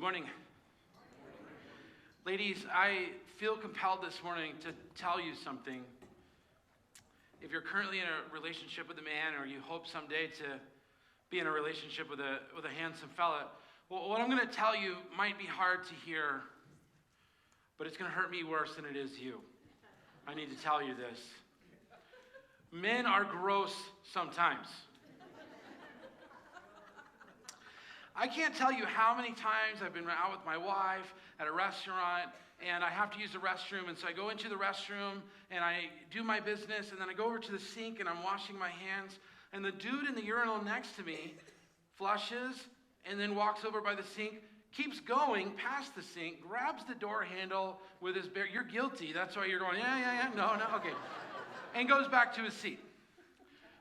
morning. Ladies, I feel compelled this morning to tell you something. If you're currently in a relationship with a man, or you hope someday to be in a relationship with a handsome fella, well, what I'm going to tell you might be hard to hear, but it's going to hurt me worse than it is you. I need to tell you this. Men are gross sometimes. I can't tell you how many times I've been out with my wife at a restaurant and I have to use the restroom, and so I go into the restroom and I do my business, and then I go over to the sink and I'm washing my hands, and the dude in the urinal next to me flushes and then walks over by the sink, keeps going past the sink, grabs the door handle with his bare, you're guilty, that's why you're going, yeah, no, okay, and goes back to his seat.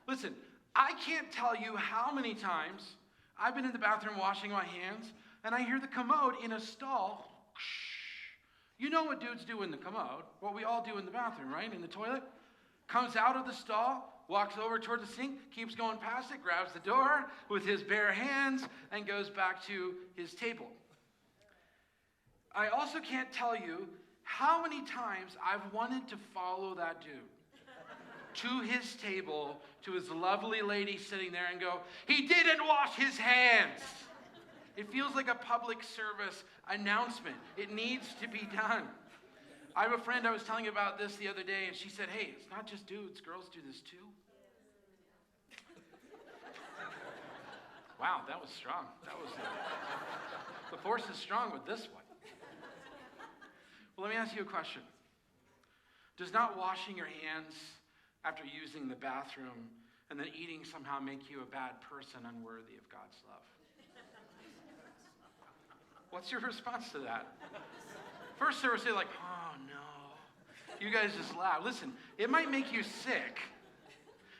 Listen, I can't tell you how many times I've been in the bathroom washing my hands, and I hear the commode in a stall. You know what dudes do in the commode, what we all do in the bathroom, right? In the toilet. Comes out of the stall, walks over toward the sink, keeps going past it, grabs the door with his bare hands, and goes back to his table. I also can't tell you how many times I've wanted to follow that dude to his table, to his lovely lady sitting there, and go, he didn't wash his hands. It feels like a public service announcement. It needs to be done. I have a friend I was telling you about this the other day, and she said, hey, it's not just dudes, girls do this too. Wow, that was strong. The force is strong with this one. Well, let me ask you a question. Does not washing your hands after using the bathroom and then eating somehow make you a bad person, unworthy of God's love? What's your response to that? First service, they're like, oh no. You guys just laugh. Listen, it might make you sick.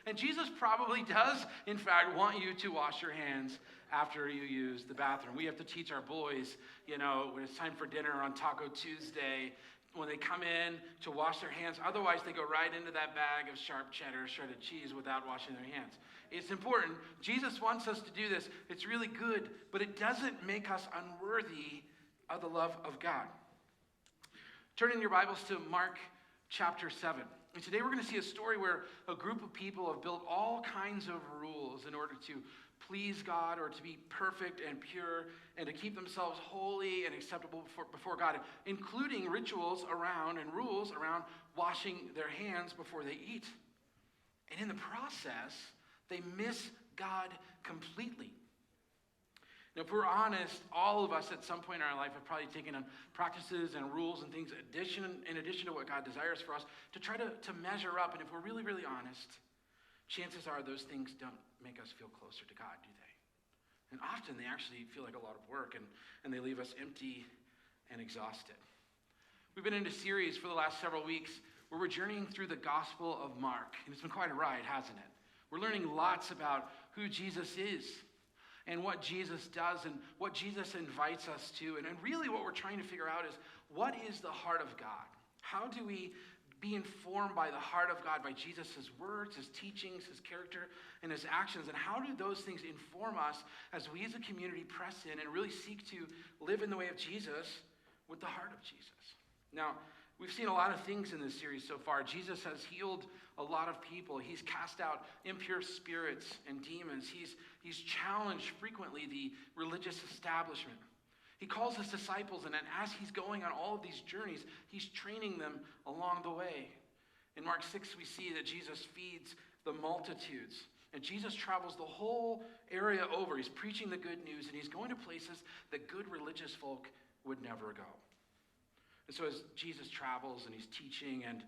And Jesus probably does, in fact, want you to wash your hands after you use the bathroom. We have to teach our boys, when it's time for dinner on Taco Tuesday, when they come in to wash their hands. Otherwise, they go right into that bag of sharp cheddar, shredded cheese without washing their hands. It's important. Jesus wants us to do this. It's really good, but it doesn't make us unworthy of the love of God. Turn in your Bibles to Mark chapter 7. And today we're going to see a story where a group of people have built all kinds of rules in order to please God, or to be perfect and pure, and to keep themselves holy and acceptable before God, including rituals around and rules around washing their hands before they eat. And in the process, they miss God completely. Now, if we're honest, all of us at some point in our life have probably taken on practices and rules and things in addition to what God desires for us to try to measure up. And if we're really, really honest, chances are those things don't make us feel closer to God, do they? And often they actually feel like a lot of work, and they leave us empty and exhausted. We've been in a series for the last several weeks where we're journeying through the Gospel of Mark. And it's been quite a ride, hasn't it? We're learning lots about who Jesus is and what Jesus does and what Jesus invites us to. And really what we're trying to figure out is, what is the heart of God? How do we be informed by the heart of God, by Jesus' words, his teachings, his character, and his actions? And how do those things inform us as we as a community press in and really seek to live in the way of Jesus with the heart of Jesus? Now, we've seen a lot of things in this series so far. Jesus has healed a lot of people. He's cast out impure spirits and demons. He's challenged frequently the religious establishment. He calls his disciples, and as he's going on all of these journeys, he's training them along the way. In Mark 6, we see that Jesus feeds the multitudes. And Jesus travels the whole area over. He's preaching the good news, and he's going to places that good religious folk would never go. And so as Jesus travels and he's teaching and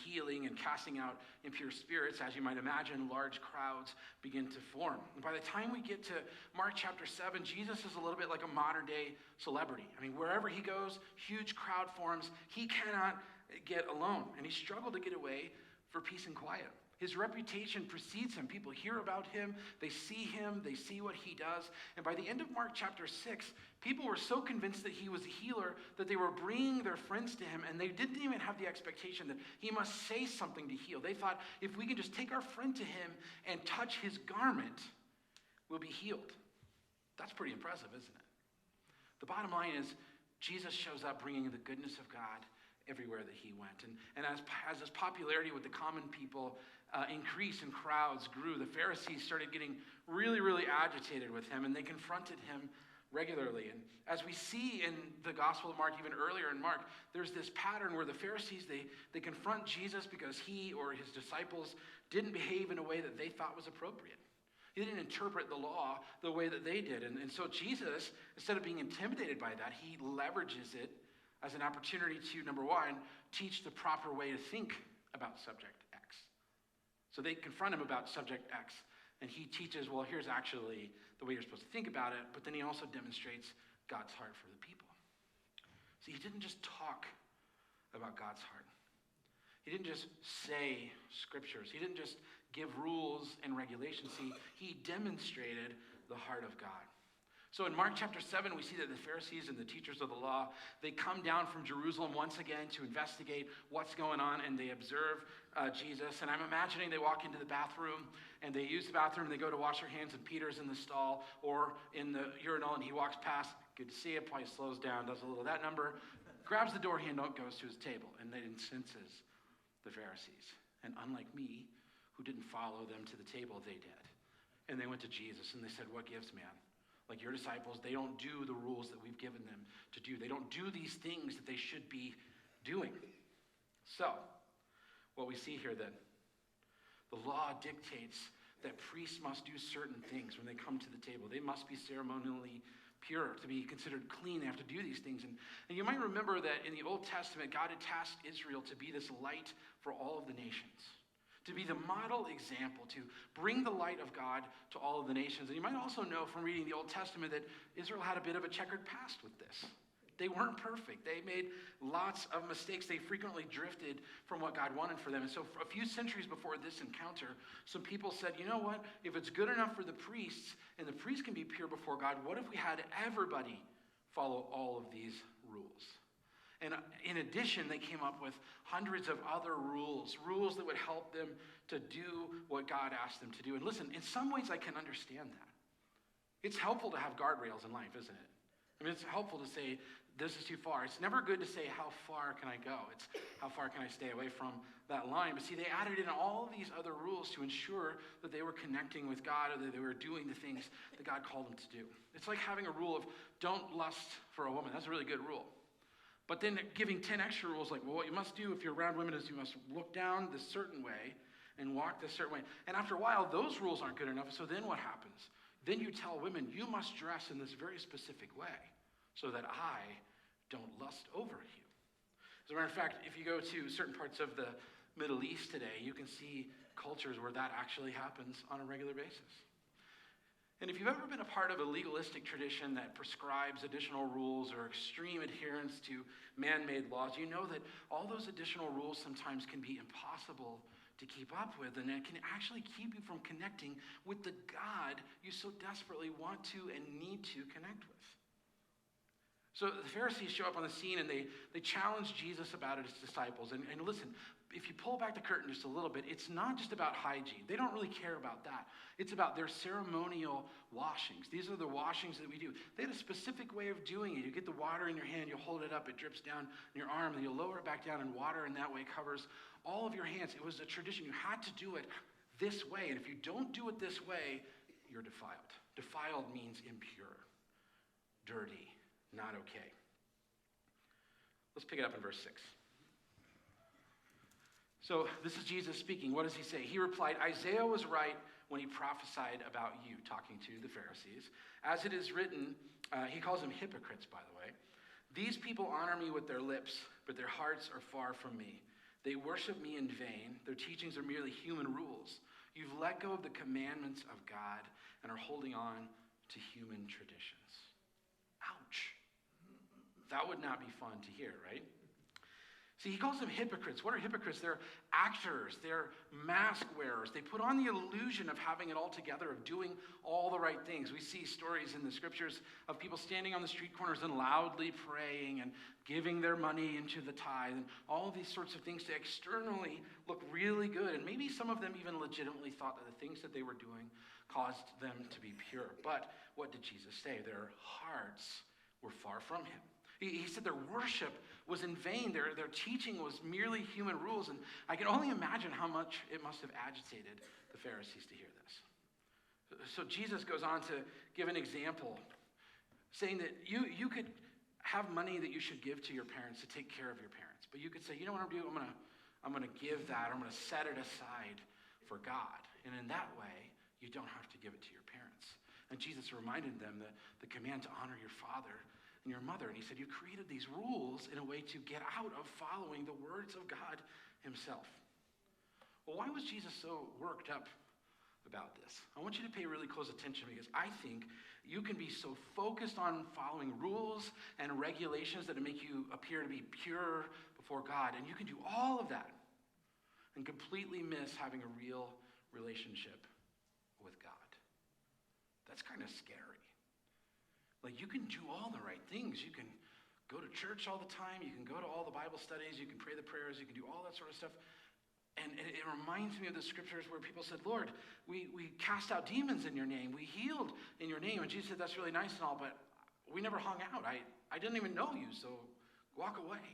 healing and casting out impure spirits, as you might imagine, large crowds begin to form. And by the time we get to Mark chapter 7, Jesus is a little bit like a modern day celebrity. I mean, wherever he goes, huge crowd forms. He cannot get alone, and he struggled to get away for peace and quiet. His reputation precedes him. People hear about him, they see what he does. And by the end of Mark chapter 6, people were so convinced that he was a healer that they were bringing their friends to him, and they didn't even have the expectation that he must say something to heal. They thought, if we can just take our friend to him and touch his garment, we'll be healed. That's pretty impressive, isn't it? The bottom line is Jesus shows up bringing the goodness of God everywhere that he went. And as his popularity with the common people increased and crowds grew, the Pharisees started getting really, really agitated with him, and they confronted him regularly. And as we see in the Gospel of Mark, even earlier in Mark, there's this pattern where the Pharisees, they confront Jesus because he or his disciples didn't behave in a way that they thought was appropriate. He didn't interpret the law the way that they did. And so Jesus, instead of being intimidated by that, he leverages it as an opportunity to, number one, teach the proper way to think about subject X. So they confront him about subject X, and he teaches, well, here's actually the way you're supposed to think about it, but then he also demonstrates God's heart for the people. See, he didn't just talk about God's heart. He didn't just say scriptures. He didn't just give rules and regulations. He demonstrated the heart of God. So in Mark chapter 7, we see that the Pharisees and the teachers of the law, they come down from Jerusalem once again to investigate what's going on, and they observe Jesus. And I'm imagining they walk into the bathroom, and they use the bathroom, and they go to wash their hands, and Peter's in the stall or in the urinal, and he walks past. Good to see it. Probably slows down, does a little of that number, grabs the door handle, goes to his table, and that incenses the Pharisees. And unlike me, who didn't follow them to the table, they did. And they went to Jesus, and they said, what gives, man? Like your disciples, they don't do the rules that we've given them to do. They don't do these things that they should be doing. So, what we see here then, the law dictates that priests must do certain things when they come to the table. They must be ceremonially pure. To be considered clean, they have to do these things. And you might remember that in the Old Testament, God had tasked Israel to be this light for all of the nations, to be the model example, to bring the light of God to all of the nations. And you might also know from reading the Old Testament that Israel had a bit of a checkered past with this. They weren't perfect. They made lots of mistakes. They frequently drifted from what God wanted for them. And so a few centuries before this encounter, some people said, you know what? If it's good enough for the priests, and the priests can be pure before God, what if we had everybody follow all of these rules? And in addition, they came up with hundreds of other rules that would help them to do what God asked them to do. And listen, in some ways I can understand that. It's helpful to have guardrails in life, isn't it? I mean, it's helpful to say, this is too far. It's never good to say, how far can I go? It's how far can I stay away from that line? But see, they added in all these other rules to ensure that they were connecting with God, or that they were doing the things that God called them to do. It's like having a rule of don't lust for a woman. That's a really good rule. But then giving 10 extra rules like, well, what you must do if you're around women is you must look down this certain way and walk this certain way. And after a while, those rules aren't good enough. So then what happens? Then you tell women, you must dress in this very specific way so that I don't lust over you. As a matter of fact, if you go to certain parts of the Middle East today, you can see cultures where that actually happens on a regular basis. And if you've ever been a part of a legalistic tradition that prescribes additional rules or extreme adherence to man-made laws, you know that all those additional rules sometimes can be impossible to keep up with, and it can actually keep you from connecting with the God you so desperately want to and need to connect with. So the Pharisees show up on the scene, and they challenge Jesus about it, his disciples. And listen, if you pull back the curtain just a little bit, it's not just about hygiene. They don't really care about that. It's about their ceremonial washings. These are the washings that we do. They had a specific way of doing it. You get the water in your hand, you hold it up, it drips down in your arm, and you lower it back down, and water in that way covers all of your hands. It was a tradition. You had to do it this way, and if you don't do it this way, you're defiled. Defiled means impure, dirty, not okay. Let's pick it up in verse 6. So this is Jesus speaking. What does he say? He replied, Isaiah was right when he prophesied about you, talking to the Pharisees. As it is written, he calls them hypocrites, by the way. These people honor me with their lips, but their hearts are far from me. They worship me in vain. Their teachings are merely human rules. You've let go of the commandments of God and are holding on to human traditions. Ouch. That would not be fun to hear, right? See, he calls them hypocrites. What are hypocrites? They're actors. They're mask wearers. They put on the illusion of having it all together, of doing all the right things. We see stories in the scriptures of people standing on the street corners and loudly praying and giving their money into the tithe and all of these sorts of things to externally look really good. And maybe some of them even legitimately thought that the things that they were doing caused them to be pure. But what did Jesus say? Their hearts were far from him. He said their worship was in vain. Their teaching was merely human rules. And I can only imagine how much it must have agitated the Pharisees to hear this. So Jesus goes on to give an example, saying that you could have money that you should give to your parents to take care of your parents. But you could say, you know what I'm going to do? I'm going to give that, or I'm going to set it aside for God. And in that way, you don't have to give it to your parents. And Jesus reminded them the command to honor your father and your mother. And he said, you created these rules in a way to get out of following the words of God himself. Well, why was Jesus so worked up about this? I want you to pay really close attention, because I think you can be so focused on following rules and regulations that make you appear to be pure before God. And you can do all of that and completely miss having a real relationship with God. That's kind of scary. Like, you can do all the right things. You can go to church all the time. You can go to all the Bible studies. You can pray the prayers. You can do all that sort of stuff. And it reminds me of the scriptures where people said, Lord, we cast out demons in your name. We healed in your name. And Jesus said, that's really nice and all, but we never hung out. I didn't even know you, so walk away.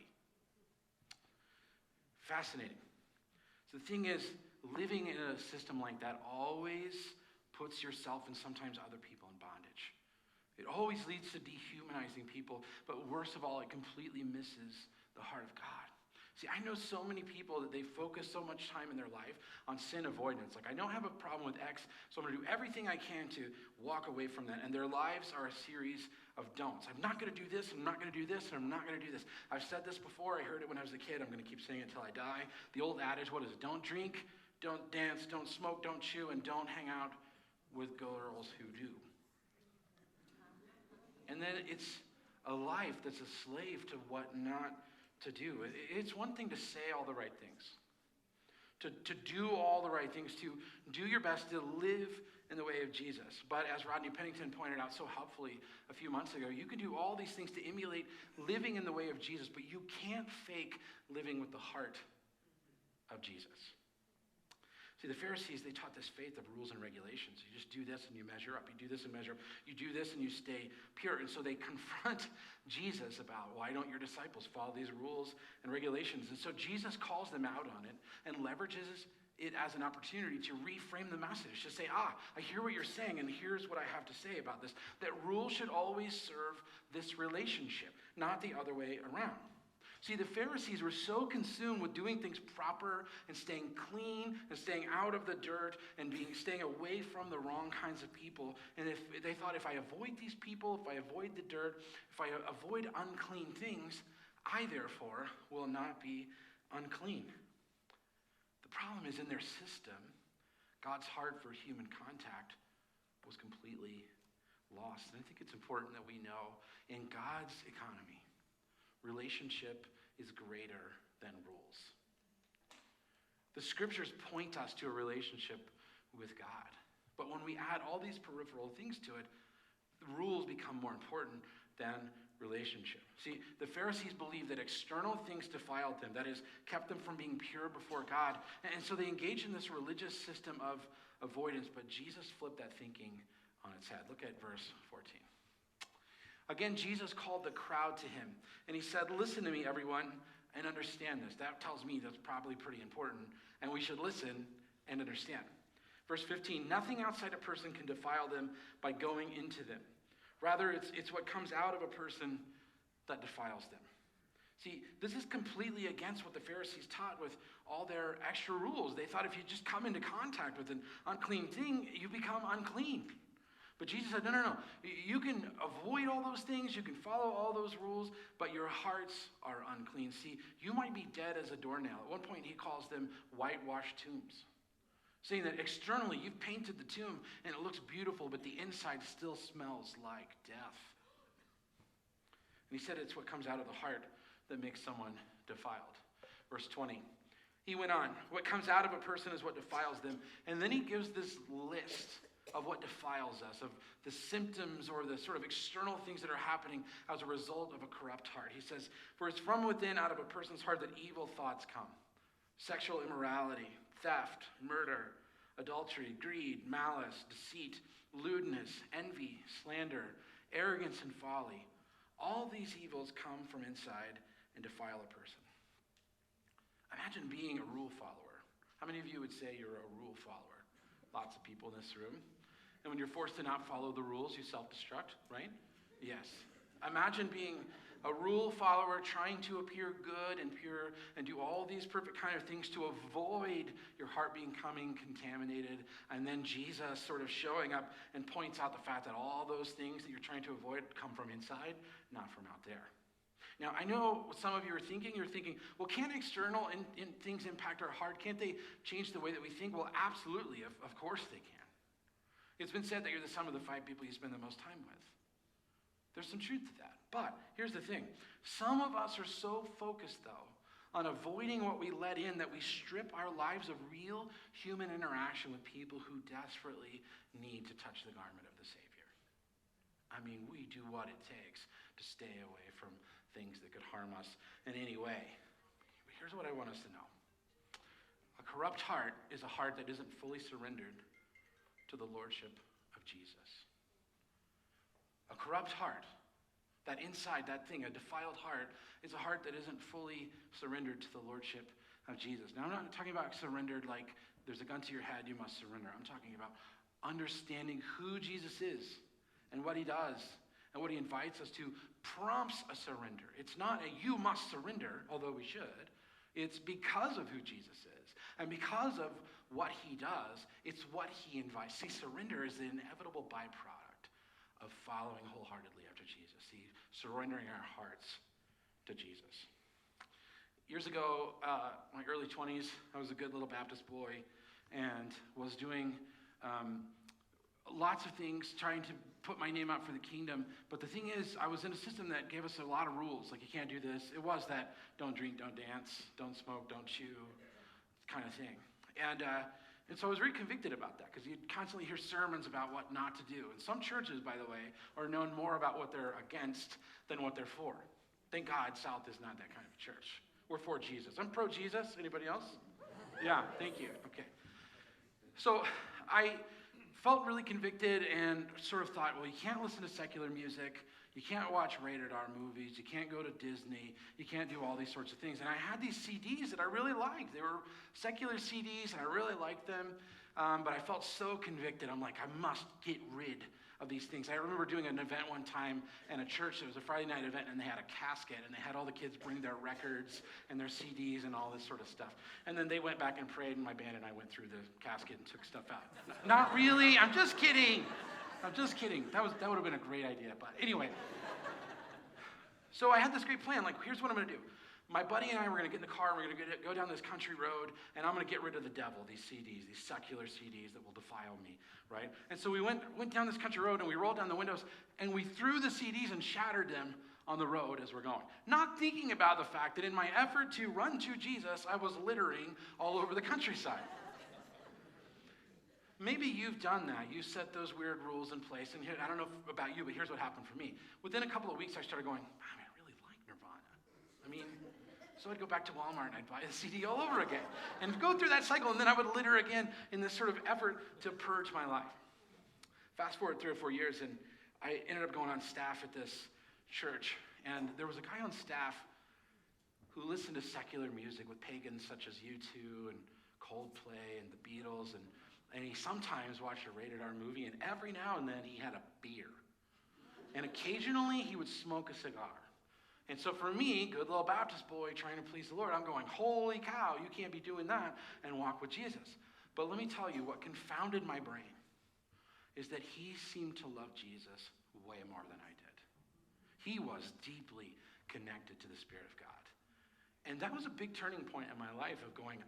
Fascinating. So the thing is, living in a system like that always puts yourself and sometimes other people in bondage. It always leads to dehumanizing people, but worst of all, it completely misses the heart of God. See, I know so many people that they focus so much time in their life on sin avoidance. Like, I don't have a problem with X, so I'm going to do everything I can to walk away from that. And their lives are a series of don'ts. I'm not going to do this, I'm not going to do this, and I'm not going to do this. I've said this before. I heard it when I was a kid. I'm going to keep saying it until I die. The old adage, what is it? Don't drink, don't dance, don't smoke, don't chew, and don't hang out with girls who do. And then it's a life that's a slave to what not to do. It's one thing to say all the right things, to do all the right things, to do your best to live in the way of Jesus. But as Rodney Pennington pointed out so helpfully a few months ago, you can do all these things to emulate living in the way of Jesus, but you can't fake living with the heart of Jesus. See, the Pharisees, they taught this faith of rules and regulations. You just do this and you measure up. You do this and measure up. You do this and you stay pure. And so they confront Jesus about, why don't your disciples follow these rules and regulations? And so Jesus calls them out on it and leverages it as an opportunity to reframe the message, to say, I hear what you're saying, and here's what I have to say about this. That rules should always serve this relationship, not the other way around. See, the Pharisees were so consumed with doing things proper and staying clean and staying out of the dirt and staying away from the wrong kinds of people. And if they thought, if I avoid these people, if I avoid the dirt, if I avoid unclean things, I therefore will not be unclean. The problem is, in their system, God's heart for human contact was completely lost. And I think it's important that we know, in God's economy, relationship is greater than rules. The scriptures point us to a relationship with God. But when we add all these peripheral things to it, the rules become more important than relationship. See, the Pharisees believed that external things defiled them, that is, kept them from being pure before God. And so they engaged in this religious system of avoidance, but Jesus flipped that thinking on its head. Look at verse 14. Again, Jesus called the crowd to him, and he said, listen to me, everyone, and understand this. That tells me that's probably pretty important, and we should listen and understand. Verse 15, nothing outside a person can defile them by going into them. Rather, it's what comes out of a person that defiles them. See, this is completely against what the Pharisees taught with all their extra rules. They thought if you just come into contact with an unclean thing, you become unclean. But Jesus said, no. You can avoid all those things. You can follow all those rules, but your hearts are unclean. See, you might be dead as a doornail. At one point, he calls them whitewashed tombs, saying that externally, you've painted the tomb, and it looks beautiful, but the inside still smells like death. And he said it's what comes out of the heart that makes someone defiled. Verse 20. He went on, what comes out of a person is what defiles them. And then he gives this list of what defiles us, of the symptoms or the sort of external things that are happening as a result of a corrupt heart. He says, for it's from within, out of a person's heart, that evil thoughts come. Sexual immorality, theft, murder, adultery, greed, malice, deceit, lewdness, envy, slander, arrogance, and folly. All these evils come from inside and defile a person. Imagine being a rule follower. How many of you would say you're a rule follower? Lots of people in this room. And when you're forced to not follow the rules, you self-destruct, right? Yes. Imagine being a rule follower trying to appear good and pure and do all these perfect kind of things to avoid your heart becoming contaminated. And then Jesus sort of showing up and points out the fact that all those things that you're trying to avoid come from inside, not from out there. Now, I know what some of you are thinking. You're thinking, well, can't external things impact our heart? Can't they change the way that we think? Well, absolutely. Of course they can. It's been said that you're the sum of the 5 people you spend the most time with. There's some truth to that. But here's the thing. Some of us are so focused, though, on avoiding what we let in that we strip our lives of real human interaction with people who desperately need to touch the garment of the Savior. I mean, we do what it takes to stay away from things that could harm us in any way. But here's what I want us to know. A corrupt heart is a heart that isn't fully surrendered to the lordship of Jesus. A corrupt heart, that inside, that thing, a defiled heart, is a heart that isn't fully surrendered to the lordship of Jesus. Now, I'm not talking about surrendered like there's a gun to your head, you must surrender. I'm talking about understanding who Jesus is and what he does and what he invites us to prompts a surrender. It's not a you must surrender, although we should. It's because of who Jesus is. And because of what he does, it's what he invites. See, surrender is the inevitable byproduct of following wholeheartedly after Jesus. See, surrendering our hearts to Jesus. Years ago, my early 20s, I was a good little Baptist boy and was doing lots of things, trying to put my name out for the kingdom. But the thing is, I was in a system that gave us a lot of rules. Like, you can't do this. It was that don't drink, don't dance, don't smoke, don't chew kind of thing. And so I was very convicted about that because you'd constantly hear sermons about what not to do. And some churches, by the way, are known more about what they're against than what they're for. Thank God South is not that kind of church. We're for Jesus. I'm pro-Jesus. Anybody else? Yeah, thank you. Okay. So I felt really convicted and sort of thought, well, you can't listen to secular music. You can't watch rated R movies. You can't go to Disney. You can't do all these sorts of things. And I had these CDs that I really liked. They were secular CDs, and I really liked them. But I felt so convicted. I'm like, I must get rid of these things. I remember doing an event one time in a church. It was a Friday night event, and they had a casket, and they had all the kids bring their records and their CDs and all this sort of stuff. And then they went back and prayed, and my band and I went through the casket and took stuff out. Not really. I'm just kidding. I'm just kidding. That would have been a great idea. But anyway. So I had this great plan. Like, here's what I'm going to do. My buddy and I were going to get in the car, and we're going to go down this country road, and I'm going to get rid of the devil, these CDs, these secular CDs that will defile me, right? And so we went down this country road, and we rolled down the windows, and we threw the CDs and shattered them on the road as we're going. Not thinking about the fact that in my effort to run to Jesus, I was littering all over the countryside. Maybe you've done that. You set those weird rules in place. And here, I don't know about you, but here's what happened for me. Within a couple of weeks, I started going, I really like Nirvana. I mean, so I'd go back to Walmart and I'd buy the CD all over again and go through that cycle. And then I would litter again in this sort of effort to purge my life. Fast forward 3 or 4 years, and I ended up going on staff at this church. And there was a guy on staff who listened to secular music with pagans such as U2 and Coldplay and the Beatles, and he sometimes watched a rated R movie, and every now and then he had a beer. And occasionally he would smoke a cigar. And so for me, good little Baptist boy trying to please the Lord, I'm going, holy cow, you can't be doing that and walk with Jesus. But let me tell you, what confounded my brain is that he seemed to love Jesus way more than I did. He was deeply connected to the Spirit of God. And that was a big turning point in my life of going,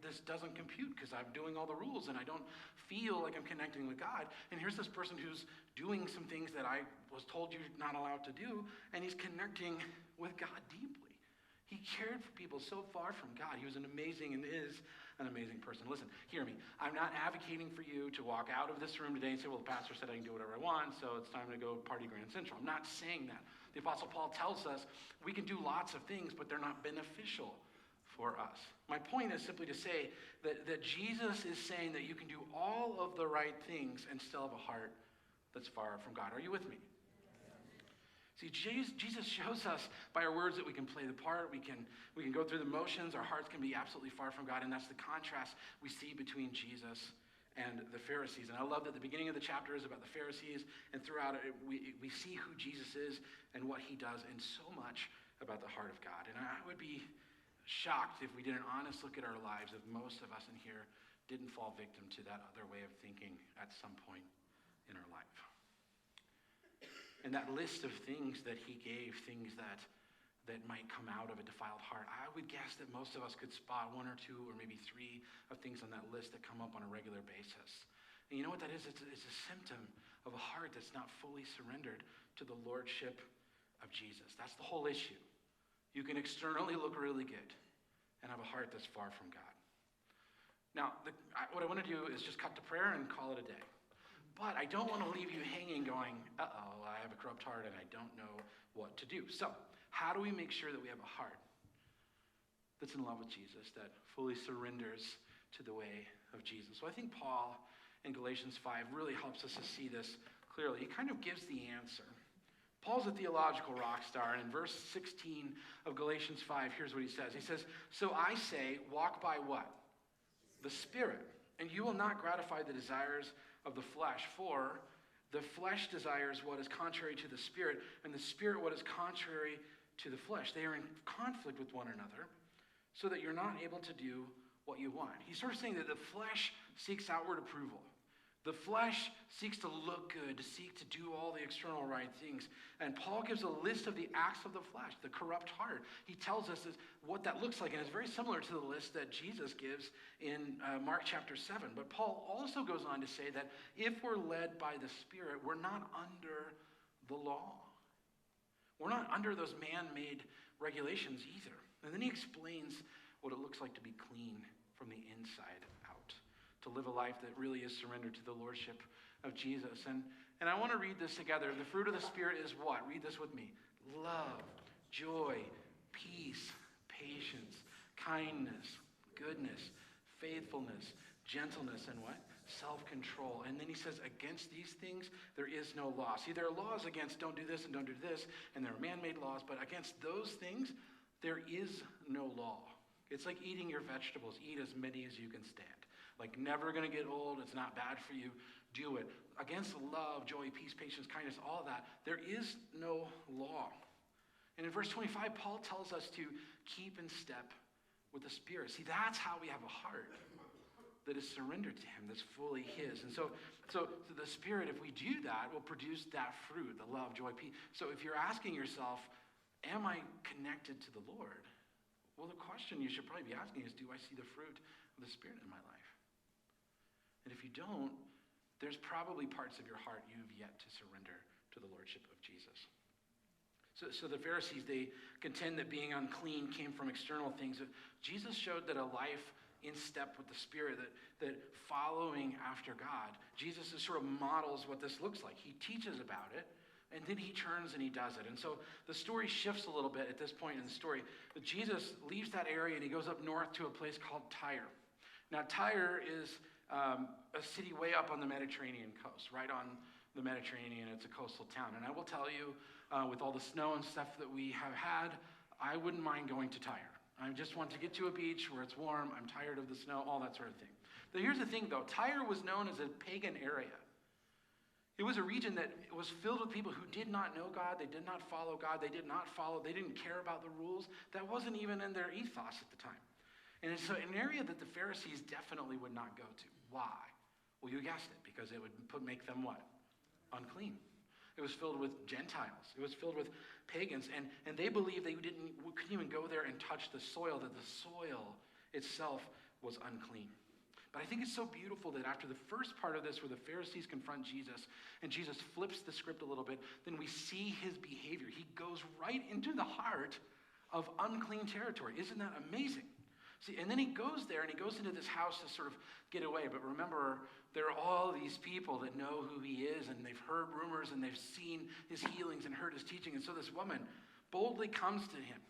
this doesn't compute because I'm doing all the rules and I don't feel like I'm connecting with God. And here's this person who's doing some things that I was told you're not allowed to do, and he's connecting with God deeply. He cared for people so far from God. He was an amazing and is an amazing person. Listen, hear me. I'm not advocating for you to walk out of this room today and say, well, the pastor said I can do whatever I want, so it's time to go party Grand Central. I'm not saying that. The Apostle Paul tells us we can do lots of things, but they're not beneficial for us. My point is simply to say that Jesus is saying that you can do all of the right things and still have a heart that's far from God. Are you with me? See, Jesus shows us by our words that we can play the part, we can go through the motions, our hearts can be absolutely far from God, and that's the contrast we see between Jesus and the Pharisees. And I love that the beginning of the chapter is about the Pharisees, and throughout it, we see who Jesus is and what he does, and so much about the heart of God. And I would be shocked if we did an honest look at our lives, if most of us in here didn't fall victim to that other way of thinking at some point in our life. And that list of things that he gave, things that might come out of a defiled heart, I would guess that most of us could spot one or two or maybe three of things on that list that come up on a regular basis. And you know what that is? It's a symptom of a heart that's not fully surrendered to the lordship of Jesus. That's the whole issue. You can externally look really good and have a heart that's far from God. Now, what I want to do is just cut to prayer and call it a day. But I don't want to leave you hanging going, uh-oh, I have a corrupt heart and I don't know what to do. So, how do we make sure that we have a heart that's in love with Jesus, that fully surrenders to the way of Jesus? So I think Paul in Galatians 5 really helps us to see this clearly. He kind of gives the answer. Paul's a theological rock star, and in verse 16 of Galatians 5, here's what he says. He says, so I say, walk by what? The Spirit, and you will not gratify the desires of the flesh, for the flesh desires what is contrary to the Spirit, and the Spirit what is contrary to the flesh. They are in conflict with one another, so that you're not able to do what you want. He's sort of saying that the flesh seeks outward approval. The flesh seeks to look good, to seek to do all the external right things. And Paul gives a list of the acts of the flesh, the corrupt heart. He tells us what that looks like, and it's very similar to the list that Jesus gives in Mark chapter 7. But Paul also goes on to say that if we're led by the Spirit, we're not under the law. We're not under those man-made regulations either. And then he explains what it looks like to be clean from the inside out, to live a life that really is surrendered to the lordship of Jesus. And I want to read this together. The fruit of the Spirit is what? Read this with me. Love, joy, peace, patience, kindness, goodness, faithfulness, gentleness, and what? Self-control. And then he says, against these things, there is no law. See, there are laws against don't do this and don't do this, and there are man-made laws, but against those things, there is no law. It's like eating your vegetables. Eat as many as you can stand. Like, never going to get old. It's not bad for you. Do it. Against love, joy, peace, patience, kindness, all of that, there is no law. And in verse 25, Paul tells us to keep in step with the Spirit. See, that's how we have a heart that is surrendered to him, that's fully his. And so the Spirit, if we do that, will produce that fruit, the love, joy, peace. So if you're asking yourself, am I connected to the Lord? Well, the question you should probably be asking is, do I see the fruit of the Spirit in my life? And if you don't, there's probably parts of your heart you've yet to surrender to the lordship of Jesus. So the Pharisees, they contend that being unclean came from external things. Jesus showed that a life in step with the Spirit, that following after God, Jesus sort of models what this looks like. He teaches about it, and then he turns and he does it. And so the story shifts a little bit at this point in the story. But Jesus leaves that area and he goes up north to a place called Tyre. Now, Tyre is a city way up on the Mediterranean coast, right on the Mediterranean. It's a coastal town. And I will tell you, with all the snow and stuff that we have had, I wouldn't mind going to Tyre. I just want to get to a beach where it's warm. I'm tired of the snow, all that sort of thing. But here's the thing, though. Tyre was known as a pagan area. It was a region that was filled with people who did not know God. They did not follow God. They didn't care about the rules. That wasn't even in their ethos at the time. And it's an area that the Pharisees definitely would not go to. Why? Well, you guessed it, because it would make them what? Unclean. It was filled with Gentiles. It was filled with pagans. And they believed they couldn't even go there and touch the soil, that the soil itself was unclean. But I think it's so beautiful that after the first part of this, where the Pharisees confront Jesus, and Jesus flips the script a little bit, then we see his behavior. He goes right into the heart of unclean territory. Isn't that amazing? See, and then he goes there, and he goes into this house to sort of get away. But remember, there are all these people that know who he is, and they've heard rumors, and they've seen his healings and heard his teaching. And so this woman boldly comes to him.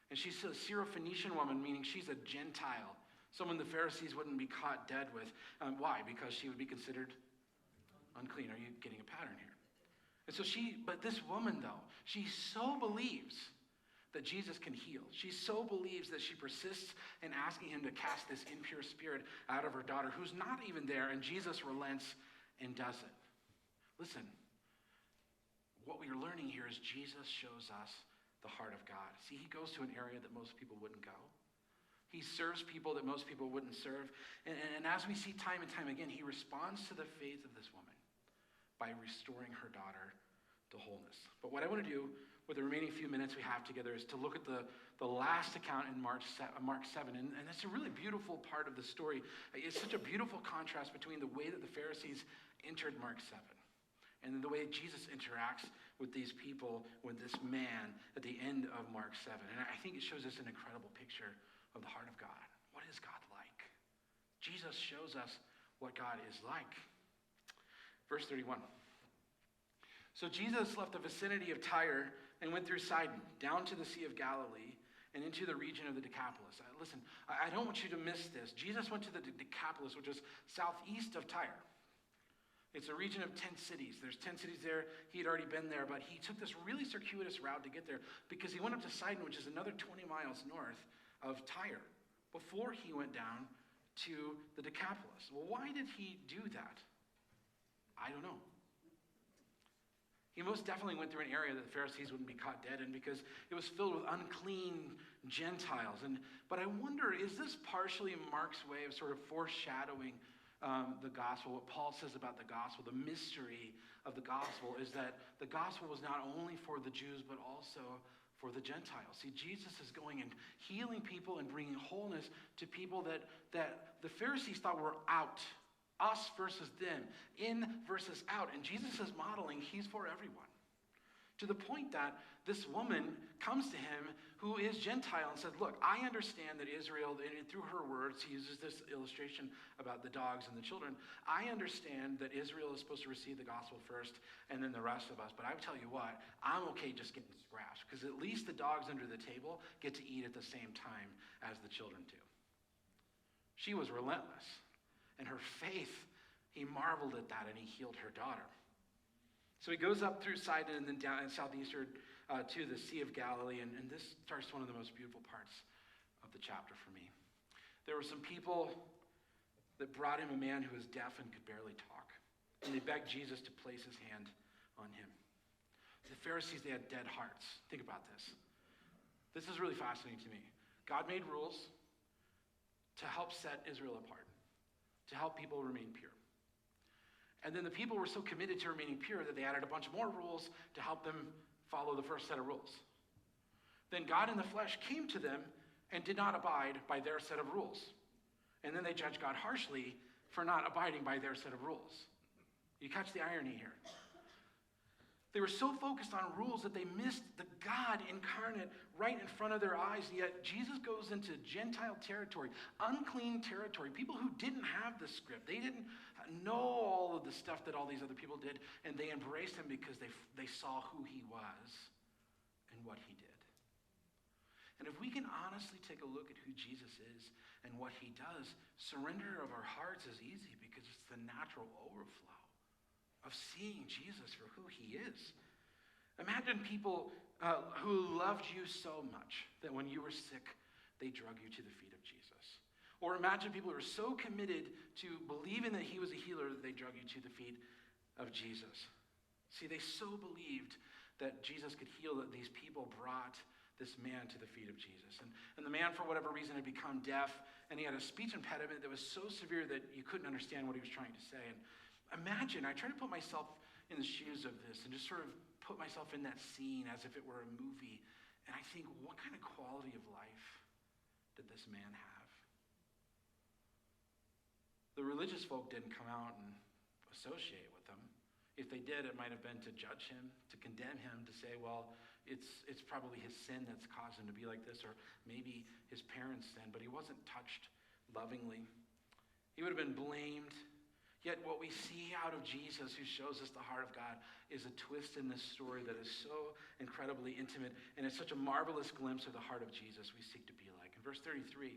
And she's a Syrophoenician woman, meaning she's a Gentile, someone the Pharisees wouldn't be caught dead with. Why? Because she would be considered unclean. Are you getting a pattern here? And so but this woman though, she so believes that Jesus can heal. She so believes that she persists in asking him to cast this impure spirit out of her daughter, who's not even there, and Jesus relents and does it. Listen, what we are learning here is Jesus shows us the heart of God. See, he goes to an area that most people wouldn't go. He serves people that most people wouldn't serve. And as we see time and time again, he responds to the faith of this woman by restoring her daughter to wholeness. But what I want to do with the remaining few minutes we have together is to look at the last account in Mark 7. And it's a really beautiful part of the story. It's such a beautiful contrast between the way that the Pharisees entered Mark 7 and the way Jesus interacts with these people, with this man at the end of Mark 7. And I think it shows us an incredible picture of the heart of God. What is God like? Jesus shows us what God is like. Verse 31. So Jesus left the vicinity of Tyre and went through Sidon, down to the Sea of Galilee, and into the region of the Decapolis. Listen, I don't want you to miss this. Jesus went to the Decapolis, which is southeast of Tyre. It's a region of 10 cities. There's 10 cities there. He had already been there, but he took this really circuitous route to get there because he went up to Sidon, which is another 20 miles north of Tyre, before he went down to the Decapolis. Well, why did he do that? I don't know. He most definitely went through an area that the Pharisees wouldn't be caught dead in because it was filled with unclean Gentiles. But I wonder, is this partially Mark's way of sort of foreshadowing the gospel? What Paul says about the gospel, the mystery of the gospel, is that the gospel was not only for the Jews, but also for the Gentiles. See, Jesus is going and healing people and bringing wholeness to people that the Pharisees thought were out. Us versus them, in versus out. And Jesus is modeling he's for everyone. To the point that this woman comes to him who is Gentile and said, look, I understand that Israel, and through her words, he uses this illustration about the dogs and the children. I understand that Israel is supposed to receive the gospel first and then the rest of us. But I would tell you what, I'm okay just getting scratched because at least the dogs under the table get to eat at the same time as the children do. She was relentless. And her faith, he marveled at that, and he healed her daughter. So he goes up through Sidon and then down in southeastern to the Sea of Galilee, and this starts one of the most beautiful parts of the chapter for me. There were some people that brought him a man who was deaf and could barely talk, and they begged Jesus to place his hand on him. The Pharisees, they had dead hearts. Think about this. This is really fascinating to me. God made rules to help set Israel apart, to help people remain pure. And then the people were so committed to remaining pure that they added a bunch more rules to help them follow the first set of rules. Then God in the flesh came to them and did not abide by their set of rules. And then they judged God harshly for not abiding by their set of rules. You catch the irony here. They were so focused on rules that they missed the God incarnate right in front of their eyes. Yet Jesus goes into Gentile territory, unclean territory, people who didn't have the script. They didn't know all of the stuff that all these other people did, and they embraced him because they saw who he was and what he did. And if we can honestly take a look at who Jesus is and what he does, surrender of our hearts is easy because it's the natural overflow of seeing Jesus for who he is. Imagine people who loved you so much that when you were sick, they drug you to the feet of Jesus. Or imagine people who were so committed to believing that he was a healer that they drug you to the feet of Jesus. See, they so believed that Jesus could heal that these people brought this man to the feet of Jesus. And the man, for whatever reason, had become deaf, and he had a speech impediment that was so severe that you couldn't understand what he was trying to say. And imagine, I try to put myself in the shoes of this and just sort of put myself in that scene as if it were a movie. And I think, what kind of quality of life did this man have? The religious folk didn't come out and associate with him. If they did, it might have been to judge him, to condemn him, to say, well, it's probably his sin that's caused him to be like this, or maybe his parents' sin, but he wasn't touched lovingly. He would have been blamed. Yet what we see out of Jesus, who shows us the heart of God, is a twist in this story that is so incredibly intimate, and it's such a marvelous glimpse of the heart of Jesus we seek to be like. In verse 33,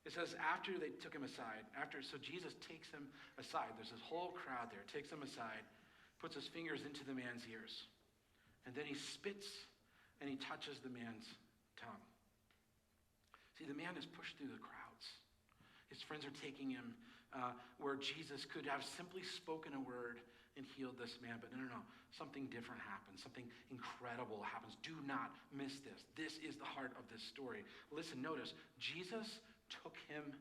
it says, after they took him aside, so Jesus takes him aside. There's this whole crowd there, takes him aside, puts his fingers into the man's ears. And then he spits and he touches the man's tongue. See, the man is pushed through the crowds. His friends are taking him where Jesus could have simply spoken a word and healed this man. But no. Something different happens. Something incredible happens. Do not miss this. This is the heart of this story. Listen, notice, Jesus took him,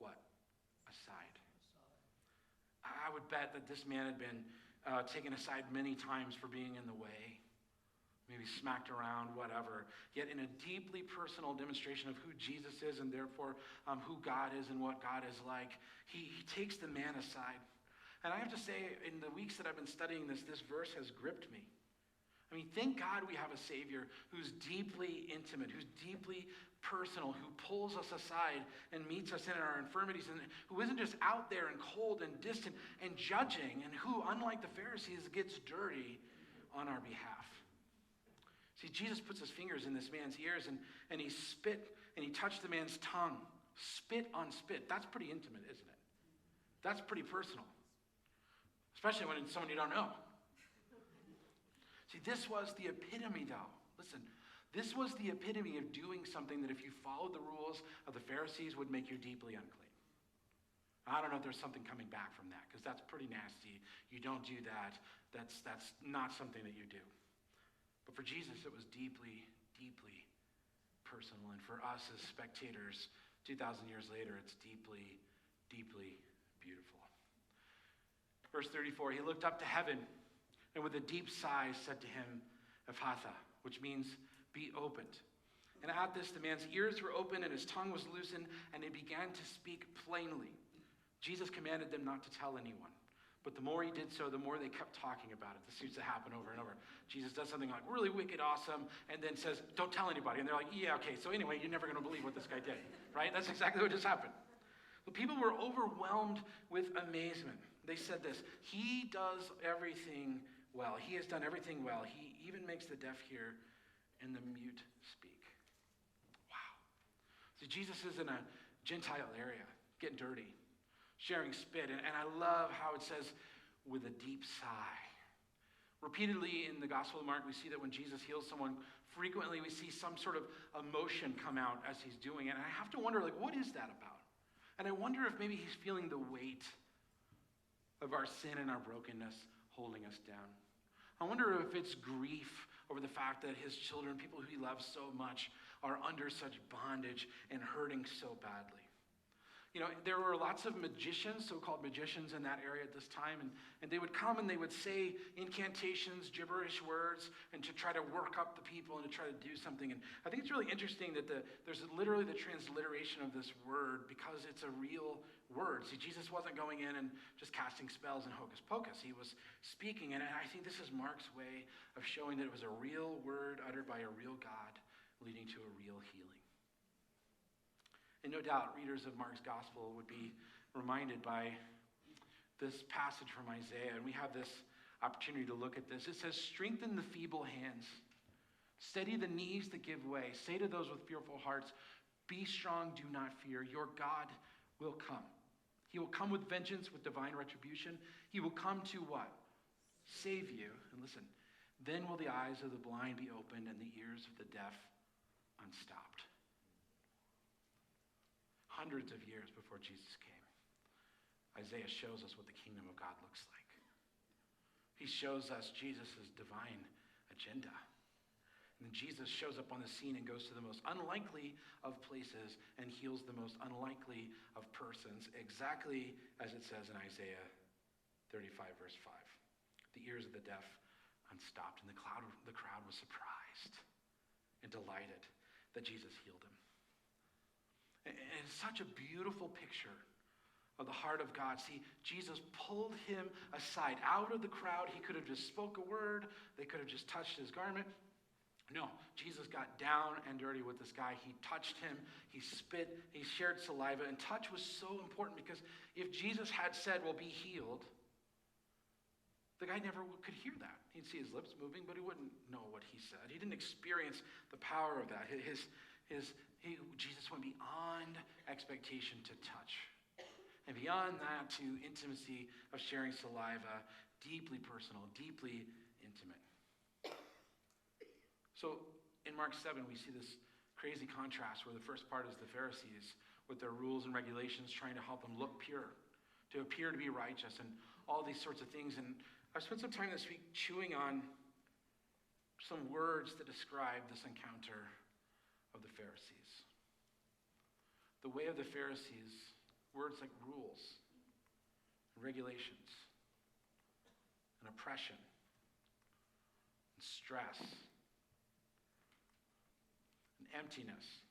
what? Aside. I would bet that this man had been taken aside many times for being in the way, maybe smacked around, whatever. Yet in a deeply personal demonstration of who Jesus is and therefore who God is and what God is like, he takes the man aside. And I have to say, in the weeks that I've been studying this verse has gripped me. I mean, thank God we have a Savior who's deeply intimate, who's deeply personal, who pulls us aside and meets us in our infirmities, and who isn't just out there and cold and distant and judging, and who, unlike the Pharisees, gets dirty on our behalf. See, Jesus puts his fingers in this man's ears, and he spit, and he touched the man's tongue. Spit on spit. That's pretty intimate, isn't it? That's pretty personal. Especially when it's someone you don't know. See, this was the epitome, though. Listen, this was the epitome of doing something that if you followed the rules of the Pharisees would make you deeply unclean. I don't know if there's something coming back from that, because that's pretty nasty. You don't do that. That's not something that you do. But for Jesus, it was deeply, deeply personal. And for us as spectators, 2,000 years later, it's deeply, deeply beautiful. Verse 34, he looked up to heaven and with a deep sigh said to him, Ephphatha, which means be opened. And at this, the man's ears were opened and his tongue was loosened and he began to speak plainly. Jesus commanded them not to tell anyone. But the more he did so, the more they kept talking about it. This seems to happen over and over. Jesus does something like really wicked awesome and then says, don't tell anybody. And they're like, yeah, okay, so anyway, you're never going to believe what this guy did, right? That's exactly what just happened. The people were overwhelmed with amazement. They said this, he does everything well. He has done everything well. He even makes the deaf hear and the mute speak. Wow. So Jesus is in a Gentile area, getting dirty, sharing spit. And I love how it says, with a deep sigh. Repeatedly in the Gospel of Mark, we see that when Jesus heals someone, frequently we see some sort of emotion come out as he's doing it. And I have to wonder, what is that about? And I wonder if maybe he's feeling the weight of our sin and our brokenness holding us down. I wonder if it's grief over the fact that his children, people who he loves so much, are under such bondage and hurting so badly. You know, there were lots of magicians, so-called magicians in that area at this time, and they would come and they would say incantations, gibberish words, and to try to work up the people and to try to do something. And I think it's really interesting that there's literally the transliteration of this word because it's a real word. See, Jesus wasn't going in and just casting spells and hocus pocus. He was speaking, and I think this is Mark's way of showing that it was a real word uttered by a real God leading to a real healing. And no doubt, readers of Mark's gospel would be reminded by this passage from Isaiah. And we have this opportunity to look at this. It says, strengthen the feeble hands. Steady the knees that give way. Say to those with fearful hearts, be strong, do not fear. Your God will come. He will come with vengeance, with divine retribution. He will come to what? Save you. And listen, then will the eyes of the blind be opened and the ears of the deaf unstopped. Hundreds of years before Jesus came, Isaiah shows us what the kingdom of God looks like. He shows us Jesus' divine agenda. And then Jesus shows up on the scene and goes to the most unlikely of places and heals the most unlikely of persons, exactly as it says in Isaiah 35, verse 5. The ears of the deaf unstopped, and the crowd was surprised and delighted that Jesus healed him. And it's such a beautiful picture of the heart of God. See, Jesus pulled him aside out of the crowd. He could have just spoke a word. They could have just touched his garment. No, Jesus got down and dirty with this guy. He touched him. He spit. He shared saliva. And touch was so important because if Jesus had said, well, be healed, the guy never could hear that. He'd see his lips moving, but he wouldn't know what he said. He didn't experience the power of that. Jesus went beyond expectation to touch. And beyond that to intimacy of sharing saliva deeply personal, deeply intimate. So in Mark 7, we see this crazy contrast where the first part is the Pharisees with their rules and regulations trying to help them look pure, to appear to be righteous, and all these sorts of things. And I've spent some time this week chewing on some words that describe this encounter of the Pharisees. The way of the Pharisees, words like rules, and regulations, and oppression, and stress, and emptiness,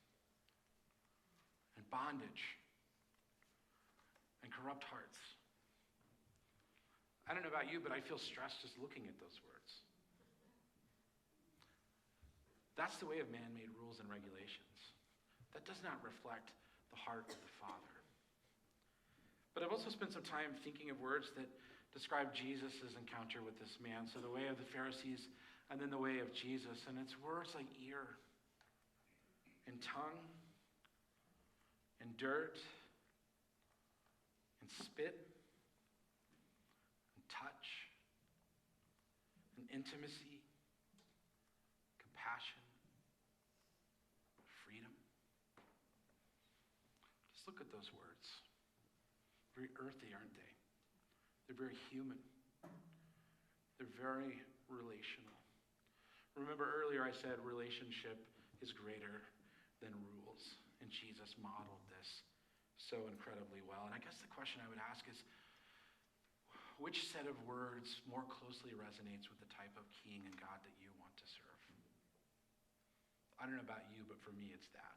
and bondage, and corrupt hearts. I don't know about you, but I feel stressed just looking at those words. That's the way of man-made rules and regulations. That does not reflect the heart of the Father. But I've also spent some time thinking of words that describe Jesus' encounter with this man. So the way of the Pharisees and then the way of Jesus. And it's words like ear and tongue and dirt and spit and touch and intimacy, compassion, freedom. Just look at those words. Very earthy, aren't they? They're very human. They're very relational. Remember earlier I said relationship is greater than rules. And Jesus modeled this so incredibly well. And I guess the question I would ask is, which set of words more closely resonates with the type of king and God that you want to serve? I don't know about you, but for me it's that.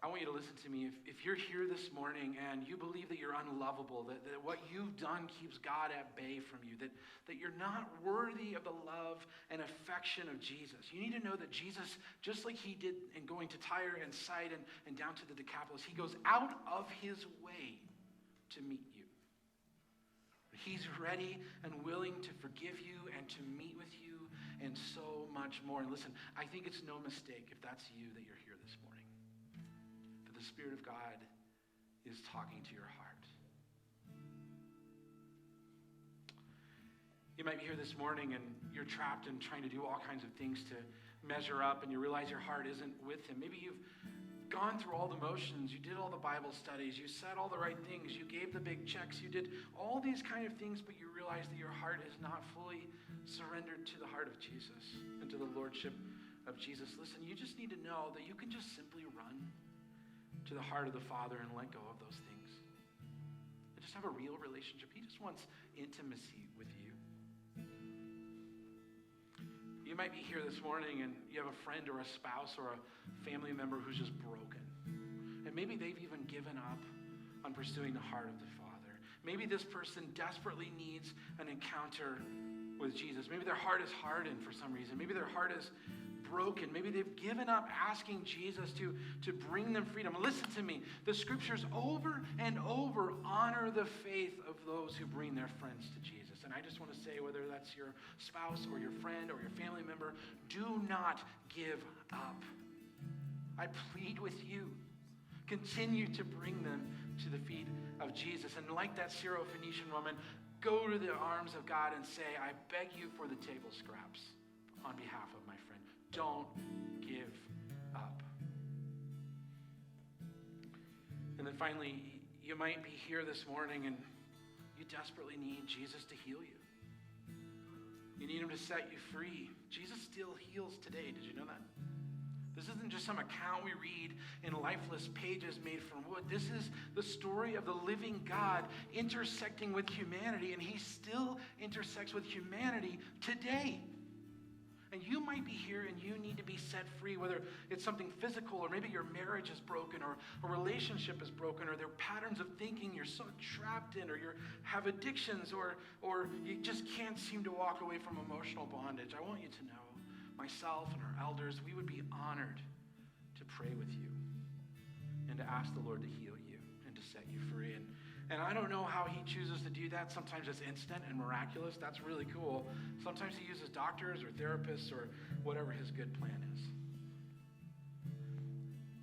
I want you to listen to me. If you're here this morning and you believe that you're unlovable, that what you've done keeps God at bay from you, that you're not worthy of the love and affection of Jesus, you need to know that Jesus, just like he did in going to Tyre and Sidon and down to the Decapolis, he goes out of his way to meet you. He's ready and willing to forgive you and to meet with you and so much more. And listen, I think it's no mistake if that's you that you're here this morning. The Spirit of God is talking to your heart. You might be here this morning and you're trapped in trying to do all kinds of things to measure up, and you realize your heart isn't with him. Maybe you've gone through all the motions, you did all the Bible studies, you said all the right things, you gave the big checks, you did all these kind of things, but you realize that your heart is not fully surrendered to the heart of Jesus and to the lordship of Jesus. Listen, you just need to know that you can just simply run to the heart of the Father and let go of those things. And just have a real relationship. He just wants intimacy with you. You might be here this morning and you have a friend or a spouse or a family member who's just broken. And maybe they've even given up on pursuing the heart of the Father. Maybe this person desperately needs an encounter with Jesus. Maybe their heart is hardened for some reason. Maybe their heart is broken. Maybe they've given up asking Jesus to bring them freedom. Listen to me. The scriptures over and over honor the faith of those who bring their friends to Jesus. And I just want to say, whether that's your spouse or your friend or your family member, do not give up. I plead with you. Continue to bring them to the feet of Jesus. And like that Syrophoenician woman, go to the arms of God and say, I beg you for the table scraps on behalf of my friend. Don't give up. And then finally, you might be here this morning and you desperately need Jesus to heal you. You need him to set you free. Jesus still heals today. Did you know that? This isn't just some account we read in lifeless pages made from wood. This is the story of the living God intersecting with humanity, and he still intersects with humanity today. And you might be here and you need to be set free, whether it's something physical or maybe your marriage is broken or a relationship is broken or there are patterns of thinking you're so trapped in or you have addictions or you just can't seem to walk away from emotional bondage. I want you to know, myself and our elders, we would be honored to pray with you and to ask the Lord to heal you and to set you free. And I don't know how he chooses to do that. Sometimes it's instant and miraculous. That's really cool. Sometimes he uses doctors or therapists or whatever his good plan is.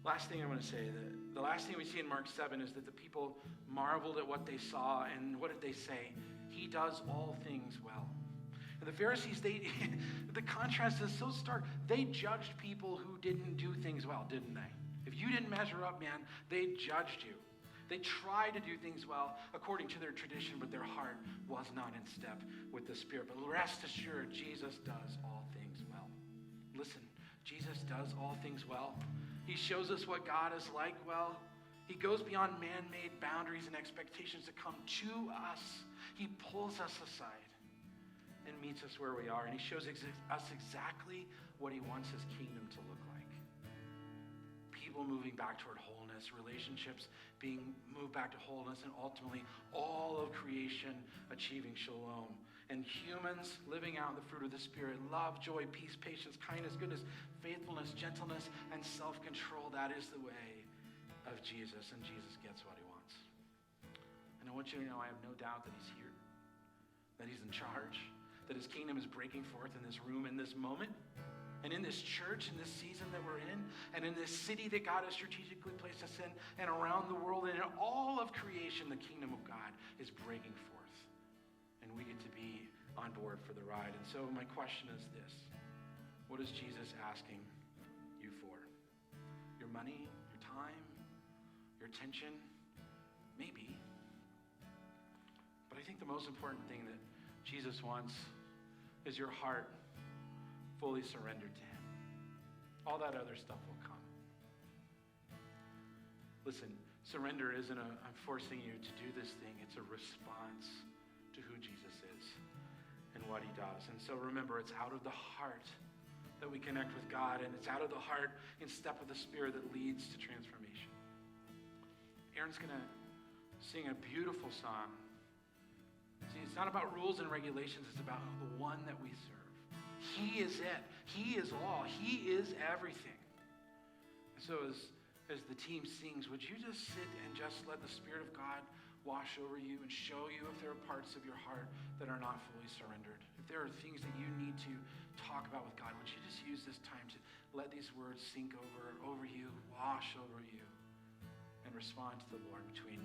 Last thing I want to say, the last thing we see in Mark 7 is that the people marveled at what they saw, and what did they say? He does all things well. And the Pharisees, the contrast is so stark. They judged people who didn't do things well, didn't they? If you didn't measure up, man, they judged you. They tried to do things well according to their tradition, but their heart was not in step with the Spirit. But rest assured, Jesus does all things well. Listen, Jesus does all things well. He shows us what God is like well. He goes beyond man-made boundaries and expectations to come to us. He pulls us aside and meets us where we are. And he shows us exactly what he wants his kingdom to look like. People moving back toward wholeness, relationships being moved back to wholeness, and ultimately all of creation achieving shalom. And humans living out the fruit of the Spirit: love, joy, peace, patience, kindness, goodness, faithfulness, gentleness, and self-control. That is the way of Jesus, and Jesus gets what he wants. And I want you to know, I have no doubt that he's here, that he's in charge, that his kingdom is breaking forth in this room, in this moment, and in this church, in this season that we're in, and in this city that God has strategically placed us in, and around the world, and in all of creation, the kingdom of God is breaking forth. And we get to be on board for the ride. And so my question is this: what is Jesus asking you for? Your money, your time, your attention? Maybe. But I think the most important thing that Jesus wants is your heart fully surrendered to him. All that other stuff will come. Listen, surrender isn't I'm forcing you to do this thing. It's a response to who Jesus is and what he does. And so remember, it's out of the heart that we connect with God, and it's out of the heart in step with the Spirit that leads to transformation. Aaron's going to sing a beautiful song. See, it's not about rules and regulations. It's about the one that we serve. He is it. He is all. He is everything. And so as the team sings, would you just sit and just let the Spirit of God wash over you and show you if there are parts of your heart that are not fully surrendered? If there are things that you need to talk about with God, would you just use this time to let these words sink over you, wash over you, and respond to the Lord between